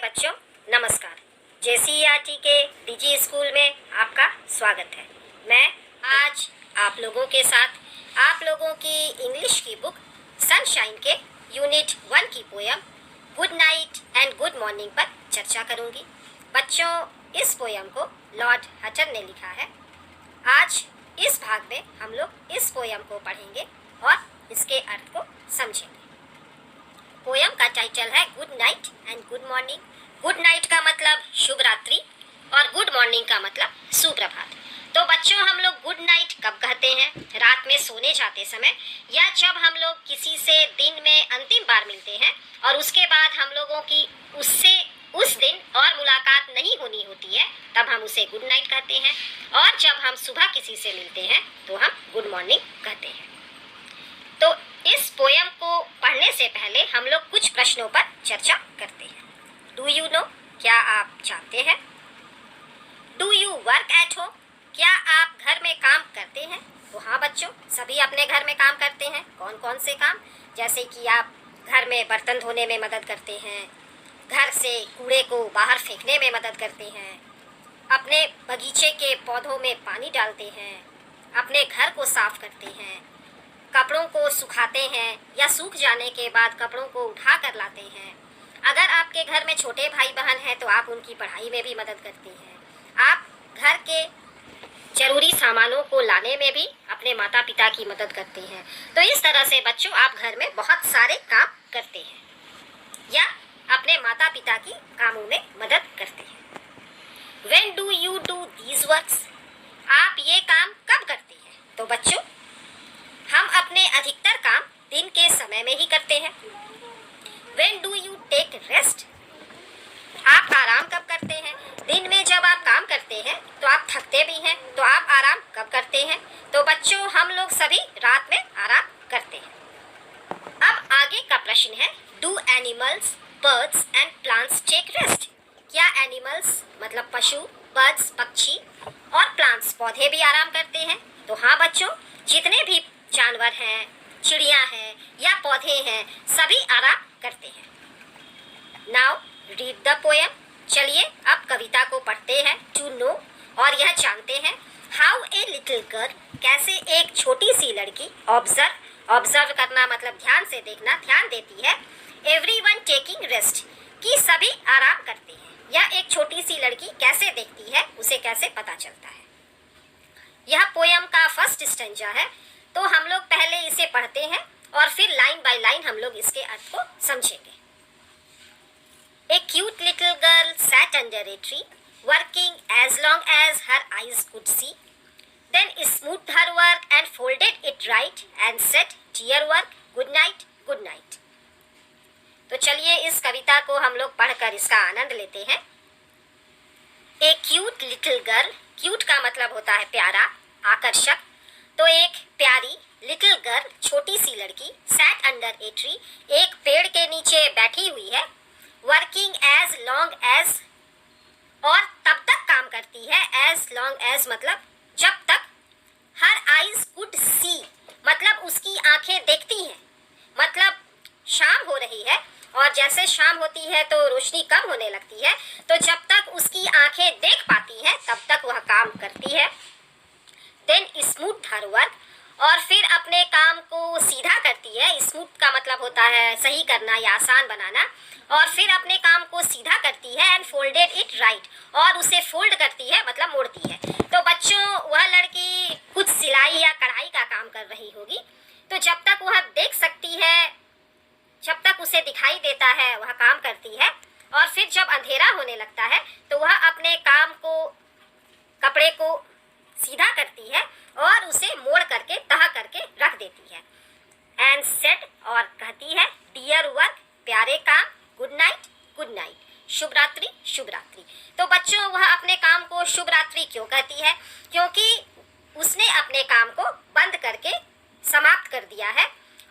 बच्चों, नमस्कार। JCERT के DG स्कूल में आपका स्वागत है। मैं आज आप लोगों के साथ आप लोगों की इंग्लिश की बुक सनशाइन के यूनिट 1 की poem good night and good morning पर चर्चा करूंगी। बच्चों, इस पोयम को लॉर्ड हटन ने लिखा है। आज इस भाग में हम लोग इस पोयम को पढ़ेंगे और इसके अर्थ को समझेंगे। पोयम का टाइटल है good night and good morning. Good night का मतलब शुभ रात्रि और गुड मॉर्निंग का मतलब सुप्रभात। तो बच्चों, हम लोग गुड नाइट कब कहते हैं? रात में सोने जाते समय, या जब हम लोग किसी से दिन में अंतिम बार मिलते हैं और उसके बाद हम लोगों की उससे उस दिन और मुलाकात नहीं होनी होती है, तब हम उसे गुड नाइट कहते हैं। और जब हम सुबह किसी से मिलते हैं तो हम गुड मॉर्निंग कहते हैं। तो इस पोयम को पढ़ने से पहले हम लोग कुछ प्रश्नों पर चर्चा करते हैं। Do you know? क्या आप जानते हैं? Do you work at home? क्या आप घर में काम करते हैं? तो हाँ बच्चों, सभी अपने घर में काम करते हैं। कौन कौन से काम? जैसे कि आप घर में बर्तन धोने में मदद करते हैं, घर से कूड़े को बाहर फेंकने में मदद करते हैं, अपने बगीचे के पौधों में पानी डालते हैं, अपने घर को साफ करते हैं, कपड़ों को सुखाते हैं या सूख जाने के बाद कपड़ों को उठा कर लाते हैं। अगर आपके घर में छोटे भाई बहन हैं तो आप उनकी पढ़ाई में भी मदद करते हैं। आप घर के जरूरी सामानों को लाने में भी अपने माता पिता की मदद करते हैं। तो इस तरह से बच्चों, आप घर में बहुत सारे काम करते हैं या अपने माता पिता की कामों में मदद करते हैं। When do you do these works? आप ये काम कब करते हैं? तो बच्चों, हम अपने अधिकतर काम दिन के समय में ही करते हैं। When do you take rest? आप आराम कब करते हैं? दिन में जब आप काम करते हैं तो आप थकते भी हैं, तो आप आराम कब करते हैं? तो बच्चों, हम लोग सभी रात में आराम करते हैं। अब आगे का प्रश्न है, do animals, birds and plants take rest? क्या एनिमल्स मतलब पशु, बर्ड्स पक्षी और प्लांट्स पौधे भी आराम करते हैं? तो हाँ बच्चों, जितने भी जानवर हैं, चिड़िया हैं या पौधे हैं, सभी आराम करते हैं। Now read the poem. चलिए अब कविता को पढ़ते हैं टू नो, और यह जानते हैं हाउ ए लिटिल गर्ल, कैसे एक छोटी सी लड़की ऑब्जर्व करना मतलब ध्यान से देखना, ध्यान देती है। एवरीवन टेकिंग रेस्ट, कि सभी आराम करते हैं। यह एक छोटी सी लड़की कैसे देखती है, उसे कैसे पता चलता है। यह पोयम का फर्स्ट स्टेंजा है, तो हम लोग पहले इसे पढ़ते हैं और फिर लाइन बाय लाइन हम लोग इसके अर्थ को समझेंगे। A cute little girl sat under a tree, working as long as her eyes could see. Then smoothed her work and folded it right and said, "Dear work, good night, good night." तो चलिए इस कविता को हम लोग पढ़कर इसका आनंद लेते हैं। A cute little girl, cute का मतलब होता है प्यारा, आकर्षक। तो एक प्यारी लिटिल गर्ल, छोटी सी लड़की, सैट अंडर ए ट्री, एक पेड़ के नीचे बैठी हुई है। वर्किंग एज लॉन्ग एज, और तब तक काम करती है। एज लॉन्ग एज मतलब जब तक। हर आईज कुड सी मतलब उसकी आंखें देखती हैं। मतलब शाम हो रही है और जैसे शाम होती है तो रोशनी कम होने लगती है, तो जब तक उसकी आंखें देख पाती हैं तब तक वह काम करती है। देन स्मूथ हर वर्क, और फिर अपने काम को सीधा करती है। स्मूथ का मतलब होता है सही करना या आसान बनाना। और फिर अपने काम को सीधा करती है। एंड फोल्डेड इट राइट, और उसे फोल्ड करती है मतलब मोड़ती है। तो बच्चों, वह लड़की कुछ सिलाई या कढ़ाई का काम कर रही होगी। तो जब तक वह देख सकती है, जब तक उसे दिखाई देता है, वह काम करती है। और फिर जब अंधेरा होने लगता है तो वह अपने काम को, कपड़े को सीधा करती है और उसे मोड़ करके तह करके रख देती है। एंड सेड, और कहती है, डियर वर्क, प्यारे काम, गुड नाइट, गुड नाइट, शुभ रात्रि, शुभ रात्रि। तो बच्चों, वह अपने काम को शुभ रात्रि क्यों कहती है? क्योंकि उसने अपने काम को बंद करके समाप्त कर दिया है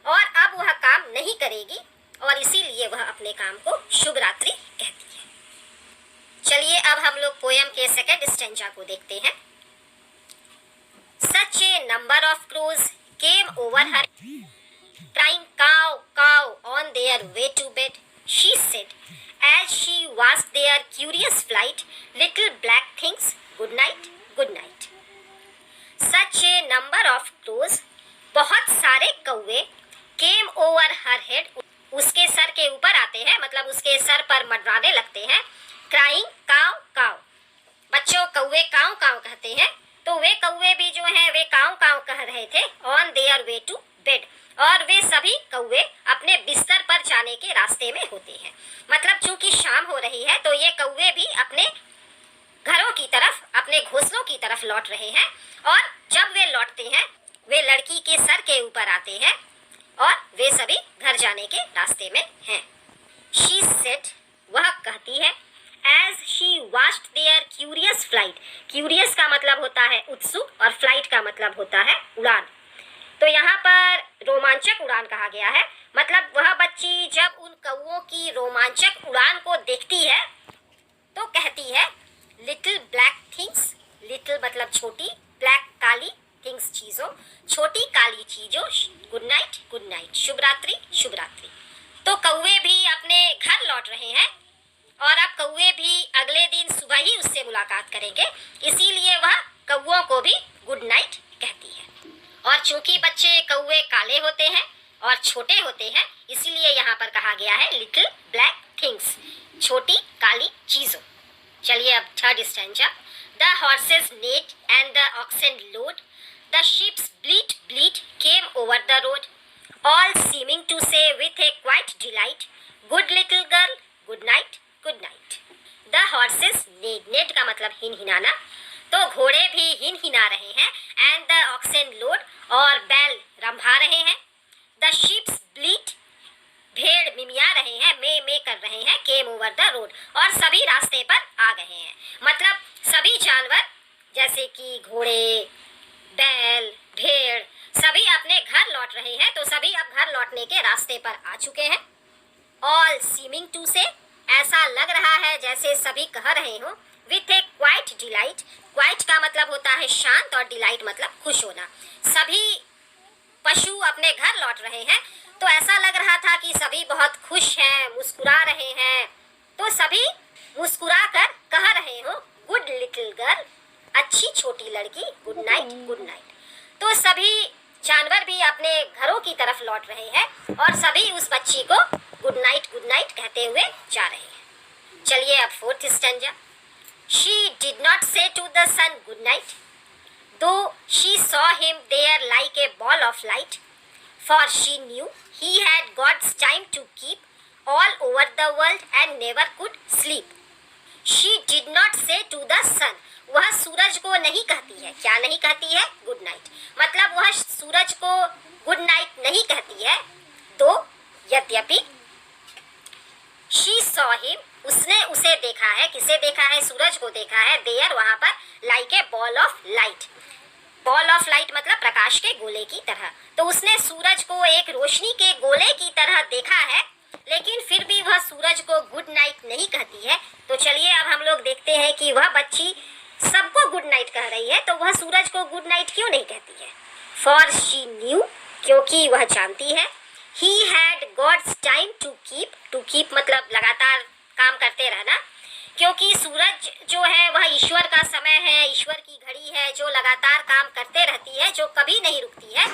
और अब वह काम नहीं करेगी, और इसीलिए वह अपने काम को शुभ रात्रि कहती है। चलिए अब हम लोग पोयम के सेकंड स्टेंजा को देखते हैं। Such a number of crows came over her, crying cow, cow on their way to bed. She said, As she watched their curious flight, little black things, good night, good night. Such a number of crows, बहुत सारे कौवे, came over her head, उसके sir के ऊपर आते हैं, मतलब उसके सर पर मंडराने लगते हैं, crying काव काव। बच्चों, कौवे काव काव कहते हैं, तो वे कौवे भी जो हैं वे काव काव कह रहे थे on their way to bed, और वे सभी कौवे अपने बिस्तर पर जाने के रास्ते में होते हैं। मतलब चूंकि शाम हो रही है तो ये कौवे भी अपने घरों की तरफ, अपने घोंसलों की तरफ लौट रहे हैं, और जब वे लौटते हैं वे लड़की के सर के ऊपर आते हैं और वे सभी घर जाने के रास्ते में हैं। She said, वह कहती है, as she watched their curious flight, curious का मतलब होता है उत्सुक और flight का मतलब होता है उड़ान। तो यहाँ पर रोमांचक उड़ान कहा गया है, मतलब वह बच्ची जब उन कौवों की रोमांचक उड़ान को देखती है तो कहती है, लिटिल ब्लैक थिंग्स, लिटिल मतलब छोटी, ब्लैक काली, थिंग्स चीजों, छोटी काली चीजों, गुड नाइट गुड नाइट, शुभ रात्रि शुभ रात्रि। तो कौवे भी अपने घर लौट रहे हैं और अब कौवे भी अगले दिन सुबह ही उससे मुलाकात करेंगे, इसीलिए वह कौवों को भी गुड नाइट कहती है। और चूंकि बच्चे कौवे काले होते हैं और छोटे होते हैं, इसीलिए यहाँ पर कहा गया है लिटिल ब्लैक थिंग्स, छोटी काली चीजों। चलिए अब third stanza. The horses neighed and the oxen lowed, the sheep's bleat bleat came over the road, all seeming to say with a quiet delight, good little girl good night good night. The horses neighed, neighed का मतलब हिनहिनाना, तो घोड़े भी हिनहिना रहे हैं, and the oxen load, और बैल रंभा रहे हैं, द शिप्स ब्लीट, भेड़ मिमिया रहे हैं, मे कर रहे हैं, केम ओवर द रोड, और सभी रास्ते पर आ गए हैं। मतलब सभी जानवर जैसे कि घोड़े, बैल, भेड़ सभी अपने घर लौट रहे हैं, तो सभी अब घर लौटने के रास्ते पर आ चुके हैं। ऑल सीमिंग टू से, ऐसा लग रहा है जैसे सभी कह रहे हो, with a quiet delight, quite का मतलब होता है शांत और डिलाइट मतलब खुश होना। सभी पशु अपने घर लौट रहे हैं, तो ऐसा लग रहा था कि सभी बहुत खुश हैं, मुस्कुरा रहे हैं, तो सभी मुस्कुरा कर कह रहे हो, गुड लिटिल गर्ल, अच्छी छोटी लड़की, गुड नाइट गुड नाइट। तो सभी जानवर भी अपने घरों की तरफ लौट रहे हैं और सभी उस बच्ची को गुड नाइट कहते हुए जा रहे हैं। चलिए अब fourth stanza. She did not say to the sun good night, though she saw him there like a ball of light, for she knew he had God's time to keep all over the world and never could sleep. She did not say to the sun, वह सूरज को नहीं कहती है, क्या नहीं कहती है? Good night. मतलब वह सूरज को गुड नाइट नहीं कहती है, तो यद्यपि she saw him, उसने उसे देखा है, किसे देखा है? सूरज को देखा है, देयर वहां पर, like a ball of light, ball of light मतलब प्रकाश के गोले की तरह। तो उसने सूरज को एक रोशनी के गोले की तरह देखा है, लेकिन फिर भी वह सूरज को गुड नाइट नहीं कहती है। तो चलिए अब हम लोग देखते हैं कि वह बच्ची सबको गुड नाइट कह रही है, तो वह सूरज को गुड नाइट क्यों नहीं कहती है? फॉर शी न्यू, क्योंकि वह जानती है, he had God's time to keep मतलब लगातार काम करते रहना, क्योंकि सूरज जो है वह ईश्वर का समय है, ईश्वर की घड़ी है जो लगातार काम करते रहती है, जो कभी नहीं रुकती है,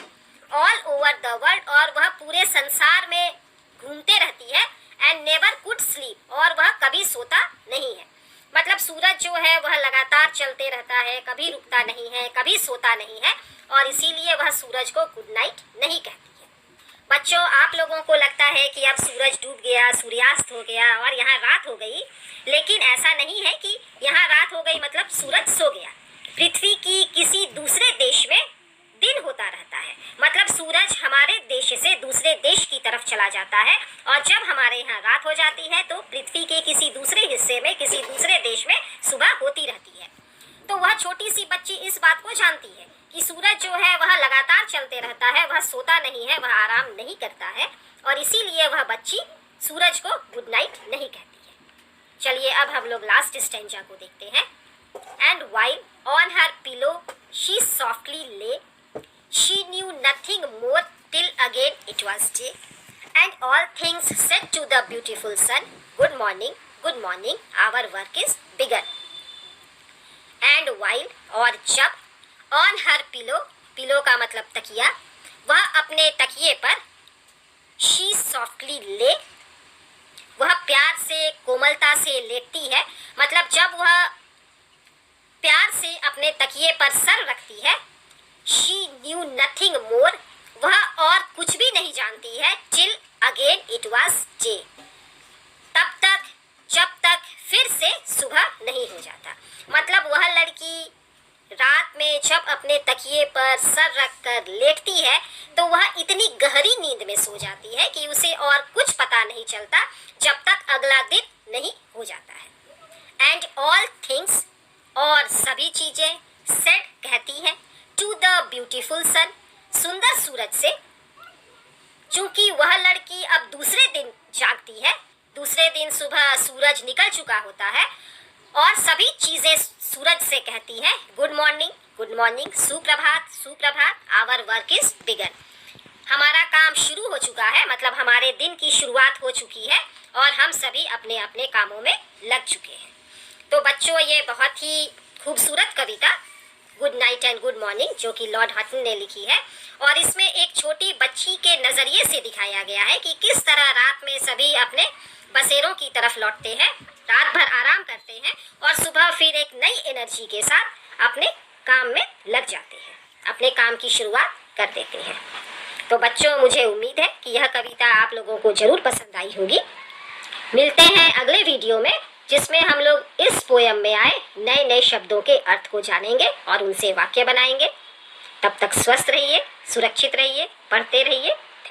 ऑल ओवर द वर्ल्ड, और वह पूरे संसार में घूमते रहती है, एंड नेवर कुड स्लीप, और वह कभी सोता नहीं है। मतलब सूरज जो है वह लगातार चलते रहता है, कभी रुकता नहीं है, कभी सोता नहीं है, और इसीलिए वह सूरज को गुड नाइट नहीं कहती है। बच्चों, आप लोगों को लगता है कि अब सूरज डूब गया, सूर्यास्त हो गया और यहाँ रात हो गई, लेकिन ऐसा नहीं है कि यहाँ रात हो गई मतलब सूरज सो गया। पृथ्वी की किसी दूसरे देश में दिन होता रहता है, मतलब सूरज हमारे देश से दूसरे देश की तरफ चला जाता है, और जब हमारे यहाँ रात हो जाती है तो पृथ्वी के किसी दूसरे हिस्से में, किसी दूसरे देश में सुबह होती रहती है। तो वह छोटी सी बच्ची इस बात को जानती है कि सूरज जो है वह लगातार चलते रहता है, वह सोता नहीं है, वह आराम नहीं करता है, और इसीलिए वह बच्ची सूरज को गुड नाइट नहीं कहती है। चलिए अब हम लोग लास्ट स्टेंजा को देखते हैं। And while on her pillow she softly lay, she knew nothing more till again it was day, And all things said to the beautiful sun, good morning, our work is begun. And while और जब on her pillow, pillow का मतलब तकिया, वह अपने तकिए पर she softly lay, वह प्यार से कोमलता से लेटती है, मतलब जब वह प्यार से अपने तकिए पर सर रखती है, she knew nothing more, वह और कुछ भी नहीं जानती है, till again it was day, तब तक जब तक फिर से सुबह नहीं हो जाता। मतलब वह लड़की रात में जब अपने तकिए पर सर रखकर लेटती है तो वह इतनी गहरी नींद में सो जाती है कि उसे और कुछ पता नहीं चलता जब तक अगला दिन नहीं हो जाता है। एंड ऑल थिंग्स, और सभी चीजें, सेड कहती है, टू द ब्यूटीफुल सन, सुंदर सूरज से, चूंकि वह लड़की अब दूसरे दिन जागती है, दूसरे दिन सुबह सूरज निकल चुका होता है और सभी चीजें सूरज से कहती हैं गुड मॉर्निंग, सुप्रभात सुप्रभात, आवर वर्क इज बिगन, हमारा काम शुरू हो चुका है, मतलब हमारे दिन की शुरुआत हो चुकी है और हम सभी अपने अपने कामों में लग चुके हैं। तो बच्चों, ये बहुत ही खूबसूरत कविता good night and good morning जो कि लॉर्ड हटन ने लिखी है, और इसमें एक छोटी बच्ची के नज़रिए से दिखाया गया है कि किस तरह रात में सभी अपने बसेरों की तरफ लौटते हैं, रात भर आराम करते हैं और सुबह फिर एक नई एनर्जी के साथ अपने काम में लग जाते हैं, अपने काम की शुरुआत कर देते हैं। तो बच्चों, मुझे उम्मीद है कि यह कविता आप लोगों को ज़रूर पसंद आई होगी। मिलते हैं अगले वीडियो में जिसमें हम लोग इस पोयम में आए नए नए शब्दों के अर्थ को जानेंगे और उनसे वाक्य बनाएंगे। तब तक स्वस्थ रहिए, सुरक्षित रहिए, पढ़ते रहिए।